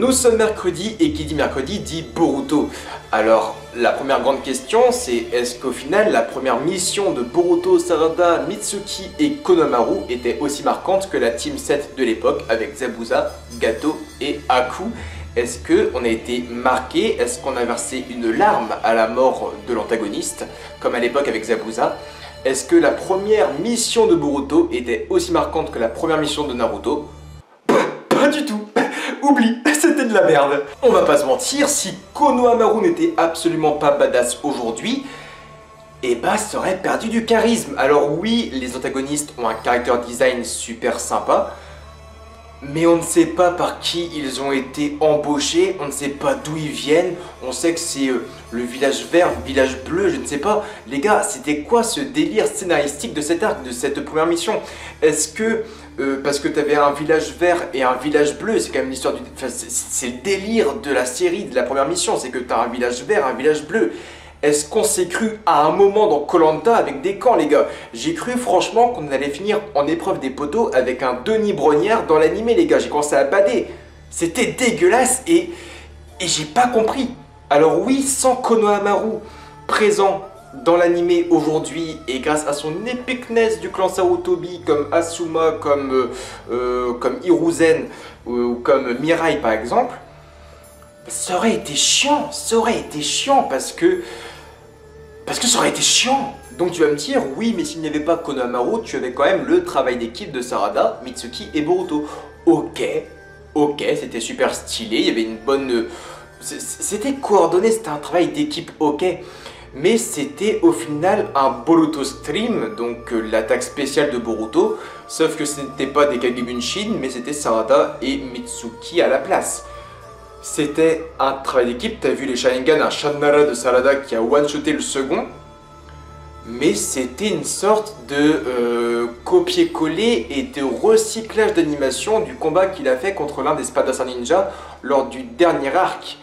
Nous sommes mercredi et qui dit mercredi dit Boruto. Alors la première grande question c'est est-ce qu'au final la première mission de Boruto, Sarada, Mitsuki et Konohamaru était aussi marquante que la Team 7 de l'époque avec Zabuza, Gato et Aku? Est-ce qu'on a été marqué? Est-ce qu'on a versé une larme à la mort de l'antagoniste comme à l'époque avec Zabuza? Est-ce que la première mission de Boruto était aussi marquante que la première mission de Naruto? Pas du tout. Oublie, c'était de la merde. On va pas se mentir, si Konohamaru n'était absolument pas badass aujourd'hui, eh bah ça aurait perdu du charisme. Alors oui, les antagonistes ont un character design super sympa, mais on ne sait pas par qui ils ont été embauchés, on ne sait pas d'où ils viennent, on sait que c'est le village vert, le village bleu, je ne sais pas. Les gars, c'était quoi ce délire scénaristique de cet arc, de cette première mission? Est-ce que, parce que tu avais un village vert et un village bleu, c'est quand même l'histoire du... Enfin, c'est le délire de la série, de la première mission, c'est que tu as un village vert, un village bleu. Est-ce qu'on s'est cru à un moment dans Koh Lanta avec des camps, les gars? J'ai cru franchement qu'on allait finir en épreuve des poteaux avec un Denis Brognard dans l'animé, les gars. J'ai commencé à bader. C'était dégueulasse et j'ai pas compris. Alors oui, sans Konohamaru présent dans l'animé aujourd'hui et grâce à son epicness du clan Sarutobi comme Asuma, comme Hiruzen ou comme Mirai par exemple, ça aurait été chiant parce que ça aurait été chiant. Donc tu vas me dire, oui, mais s'il n'y avait pas Konohamaru, tu avais quand même le travail d'équipe de Sarada, Mitsuki et Boruto. Ok, c'était super stylé, il y avait une bonne... C'était coordonné, c'était un travail d'équipe, ok. Mais c'était au final un Boruto Stream, donc l'attaque spéciale de Boruto, sauf que ce n'était pas des Kagebunshin, mais c'était Sarada et Mitsuki à la place. C'était un travail d'équipe, t'as vu les Sharingan, un Shanara de Sarada qui a one-shoté le second, mais c'était une sorte de copier-coller et de recyclage d'animation du combat qu'il a fait contre l'un des Spadassin Ninja lors du dernier arc.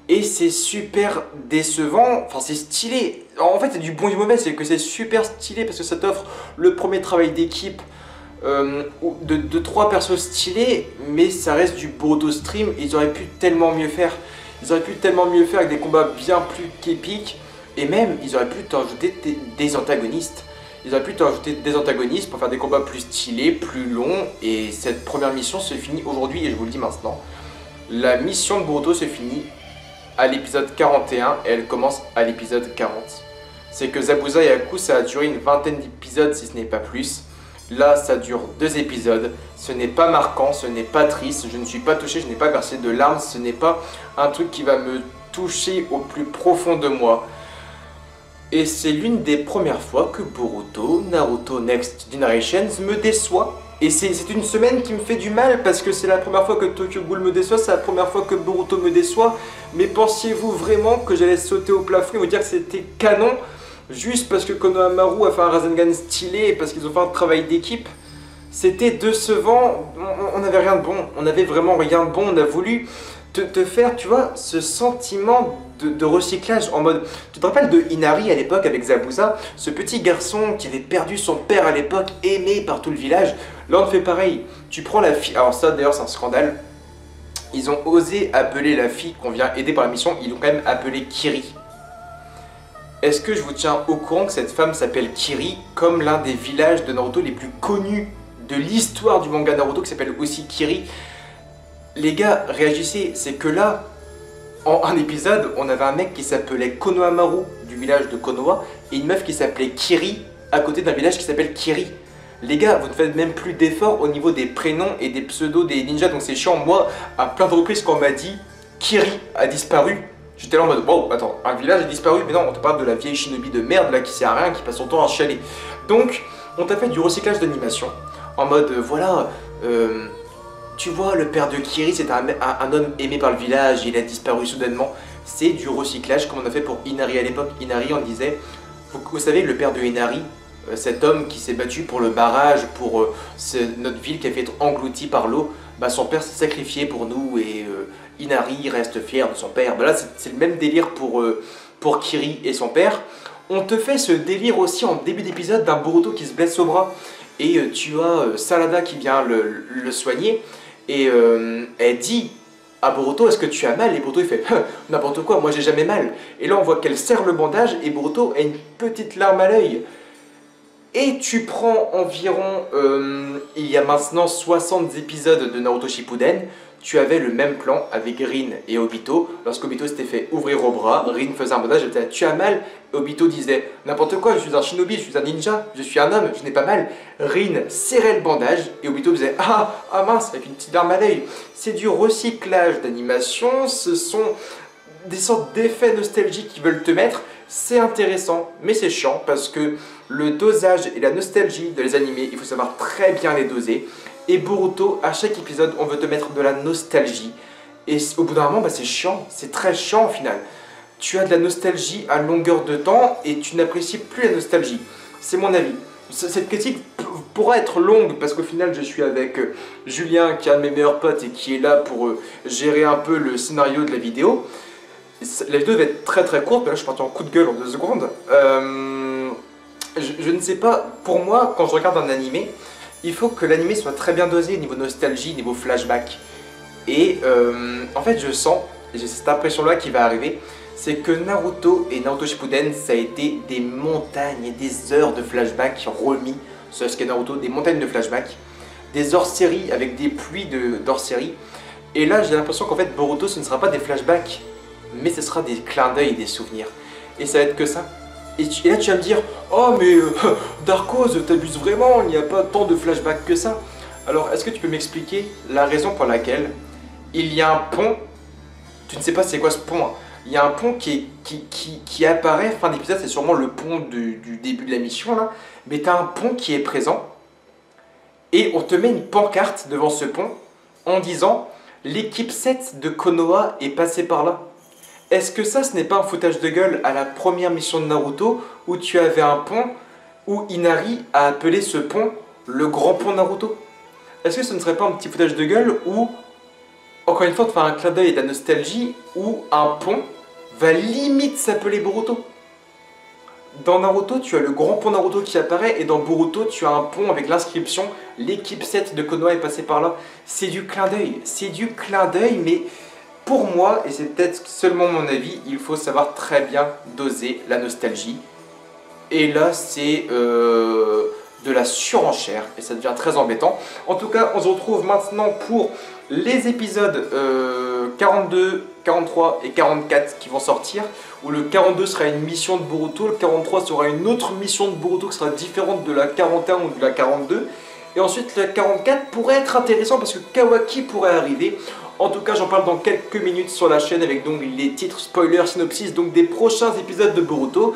Et c'est super décevant, enfin c'est stylé, en fait c'est du bon et du mauvais, c'est que c'est super stylé parce que ça t'offre le premier travail d'équipe de 3 persos stylés, mais ça reste du Boruto Stream. Ils auraient pu tellement mieux faire. Ils auraient pu tellement mieux faire avec des combats bien plus qu'épiques. Et même, ils auraient pu t'ajouter des antagonistes. Ils auraient pu t'ajouter des antagonistes pour faire des combats plus stylés, plus longs. Et cette première mission se finit aujourd'hui, et je vous le dis maintenant. La mission de Boruto se finit à l'épisode 41 et elle commence à l'épisode 40. C'est que Zabuza et Aku, ça a duré une vingtaine d'épisodes, si ce n'est pas plus. Là, ça dure 2 épisodes, ce n'est pas marquant, ce n'est pas triste, je ne suis pas touché, je n'ai pas versé de larmes, ce n'est pas un truc qui va me toucher au plus profond de moi. Et c'est l'une des premières fois que Boruto, Naruto Next Generations me déçoit. Et c'est une semaine qui me fait du mal parce que c'est la première fois que Tokyo Ghoul me déçoit, c'est la première fois que Boruto me déçoit. Mais pensiez-vous vraiment que j'allais sauter au plafond et vous dire que c'était canon ? Juste parce que Konohamaru a fait un Rasengan stylé et parce qu'ils ont fait un travail d'équipe? C'était décevant, on n'avait rien de bon, on n'avait vraiment rien de bon, on a voulu te faire, tu vois, ce sentiment de recyclage en mode... Tu te rappelles de Inari à l'époque avec Zabuza, ce petit garçon qui avait perdu son père à l'époque, aimé par tout le village? Là on fait pareil, tu prends la fille, alors ça d'ailleurs c'est un scandale, ils ont osé appeler la fille qu'on vient aider par la mission, ils l'ont quand même appelée Kiri. Est-ce que je vous tiens au courant que cette femme s'appelle Kiri, comme l'un des villages de Naruto les plus connus de l'histoire du manga Naruto, qui s'appelle aussi Kiri? Les gars, réagissez, c'est que là, en un épisode, on avait un mec qui s'appelait Konohamaru, du village de Konoha, et une meuf qui s'appelait Kiri, à côté d'un village qui s'appelle Kiri. Les gars, vous ne faites même plus d'efforts au niveau des prénoms et des pseudos des ninjas, donc c'est chiant. Moi, à plein de reprises, quand on m'a dit Kiri a disparu, j'étais là en mode, wow, attends, un village a disparu, mais non, on te parle de la vieille shinobi de merde là qui sert à rien, qui passe son temps à chialer. Donc, on t'a fait du recyclage d'animation, en mode, voilà, tu vois, le père de Kiri, c'est un homme aimé par le village, il a disparu soudainement. C'est du recyclage comme on a fait pour Inari à l'époque. Inari, on disait, vous savez, le père de Inari, cet homme qui s'est battu pour le barrage, pour notre ville qui a fait être engloutie par l'eau, bah, son père s'est sacrifié pour nous et Inari reste fier de son père. Bah là, c'est le même délire pour Kiri et son père. On te fait ce délire aussi en début d'épisode d'un Boruto qui se blesse au bras. Et tu as Sarada qui vient le soigner. Et elle dit à Boruto, est-ce que tu as mal? Et Boruto il fait n'importe quoi, moi j'ai jamais mal. Et là on voit qu'elle serre le bandage et Boruto a une petite larme à l'œil. Et tu prends environ, il y a maintenant 60 épisodes de Naruto Shippuden, tu avais le même plan avec Rin et Obito. Lorsqu'Obito s'était fait ouvrir au bras, Rin faisait un bandage, elle disait tu as mal? Et Obito disait n'importe quoi, je suis un shinobi, je suis un ninja, je suis un homme, je n'ai pas mal. Rin serrait le bandage et Obito disait ah mince, avec une petite larme à l'œil. C'est du recyclage d'animation, ce sont des sortes d'effets nostalgiques qu'ils veulent te mettre. C'est intéressant, mais c'est chiant parce que le dosage et la nostalgie de les animés, il faut savoir très bien les doser. Et Boruto, à chaque épisode, on veut te mettre de la nostalgie. Et au bout d'un moment, bah, c'est chiant, c'est très chiant au final. Tu as de la nostalgie à longueur de temps et tu n'apprécies plus la nostalgie. C'est mon avis. Cette critique pourra être longue parce qu'au final, je suis avec Julien, qui est un de mes meilleurs potes et qui est là pour gérer un peu le scénario de la vidéo. La vidéo va être très très courte, mais là je suis parti en coup de gueule en 2 secondes. Je ne sais pas, pour moi, quand je regarde un animé, il faut que l'animé soit très bien dosé niveau nostalgie, niveau flashback. Et en fait, je sens, et j'ai cette impression-là qui va arriver, c'est que Naruto et Naruto Shippuden, ça a été des montagnes et des heures de flashback remis sur Sasuke Naruto, des montagnes de flashback, des hors-séries avec des pluies d'hors-séries. Et là, j'ai l'impression qu'en fait, Boruto, ce ne sera pas des flashbacks, mais ce sera des clins d'œil et des souvenirs. Et ça va être que ça. Et là tu vas me dire, oh mais Darkose, t'abuses vraiment, il n'y a pas tant de flashbacks que ça. Alors est-ce que tu peux m'expliquer la raison pour laquelle il y a un pont, tu ne sais pas c'est quoi ce pont, hein. Il y a un pont qui apparaît, fin d'épisode, c'est sûrement le pont du début de la mission là, mais tu as un pont qui est présent, et on te met une pancarte devant ce pont en disant, l'équipe 7 de Konoha est passée par là. Est-ce que ça, ce n'est pas un foutage de gueule à la première mission de Naruto où tu avais un pont où Inari a appelé ce pont le grand pont Naruto? Est-ce que ce ne serait pas un petit foutage de gueule où, encore une fois, de faire un clin d'œil et de la nostalgie, où un pont va limite s'appeler Boruto? Dans Naruto, tu as le grand pont Naruto qui apparaît et dans Boruto, tu as un pont avec l'inscription l'équipe 7 de Konoha est passée par là. C'est du clin d'œil, mais pour moi, et c'est peut-être seulement mon avis, il faut savoir très bien doser la nostalgie. Et là, c'est de la surenchère et ça devient très embêtant. En tout cas, on se retrouve maintenant pour les épisodes 42, 43 et 44 qui vont sortir. Où le 42 sera une mission de Boruto, le 43 sera une autre mission de Boruto qui sera différente de la 41 ou de la 42. Et ensuite, la 44 pourrait être intéressant parce que Kawaki pourrait arriver. En tout cas, j'en parle dans quelques minutes sur la chaîne avec donc les titres, spoilers, synopsis, donc des prochains épisodes de Boruto.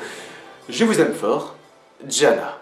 Je vous aime fort, Gianna.